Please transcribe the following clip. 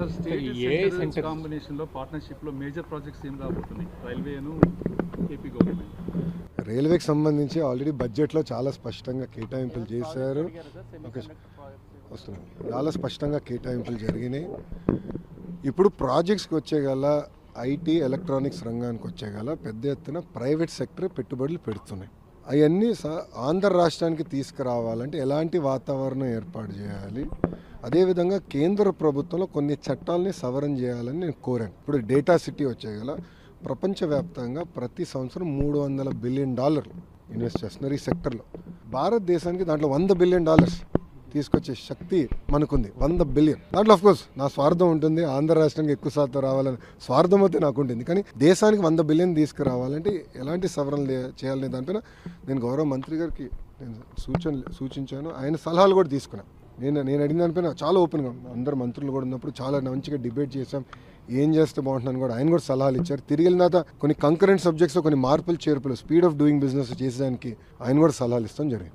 Sir state centre కాంబినేషన్లో పార్ట్నర్షిప్లో major projects ఏం కాబోతున్నాయి రైల్వేను ఏపీ గవర్నమెంట్? రైల్వేకి సంబంధించి ఆల్రెడీ బడ్జెట్లో చాలా స్పష్టంగా కేటాయింపులు చేశారు. వస్తున్నాయి, చాలా స్పష్టంగా కేటాయింపులు జరిగినాయి. ఇప్పుడు ప్రాజెక్ట్స్కి వచ్చేగల ఐటీ ఎలక్ట్రానిక్స్ రంగానికి వచ్చేగల పెద్ద ఎత్తున ప్రైవేట్ సెక్టర్ పెట్టుబడులు పెడుతున్నాయి. అవన్నీ ఆంధ్ర రాష్ట్రానికి తీసుకురావాలంటే ఎలాంటి వాతావరణం ఏర్పాటు చేయాలి, అదేవిధంగా కేంద్ర ప్రభుత్వంలో కొన్ని చట్టాలని సవరణ చేయాలని నేను కోరాను. ఇప్పుడు డేటా సిటీ వచ్చేగల ప్రపంచవ్యాప్తంగా ప్రతి సంవత్సరం $300 బిలియన్ ఇన్వెస్ట్ చేస్తున్నారు ఈ సెక్టర్లో. భారతదేశానికి దాంట్లో $100 బిలియన్ తీసుకొచ్చే శక్తి మనకుంది. 100 బిలియన్. దాంట్లో ఆఫ్కోర్స్ నా స్వార్థం ఉంటుంది, ఆంధ్ర రాష్ట్రానికి ఎక్కువ శాతం రావాలని స్వార్థం అయితే నాకు ఉంటుంది. కానీ దేశానికి 100 బిలియన్ తీసుకురావాలంటే ఎలాంటి సవరణలు చేయాలనే దానిపైన నేను గౌరవ మంత్రి గారికి నేను సూచించాను. ఆయన సలహాలు కూడా తీసుకున్నాను. నేను అడిగిన దానిపైన చాలా ఓపెన్గా అందరు మంత్రులు కూడా ఉన్నప్పుడు చాలా మంచిగా డిబేట్ చేశాం. ఏం చేస్తే బాగుంటుందని కూడా ఆయన కూడా సలహాలు ఇచ్చారు. తిరిగి వెళ్ళిన తర్వాత కొన్ని కంకరెంట్ సబ్జెక్ట్స్లో కొన్ని మార్పులు చేర్పులు స్పీడ్ ఆఫ్ డూయింగ్ బిజినెస్ చేసేదానికి ఆయన కూడా సలహాలు ఇస్తాం జరిగింది.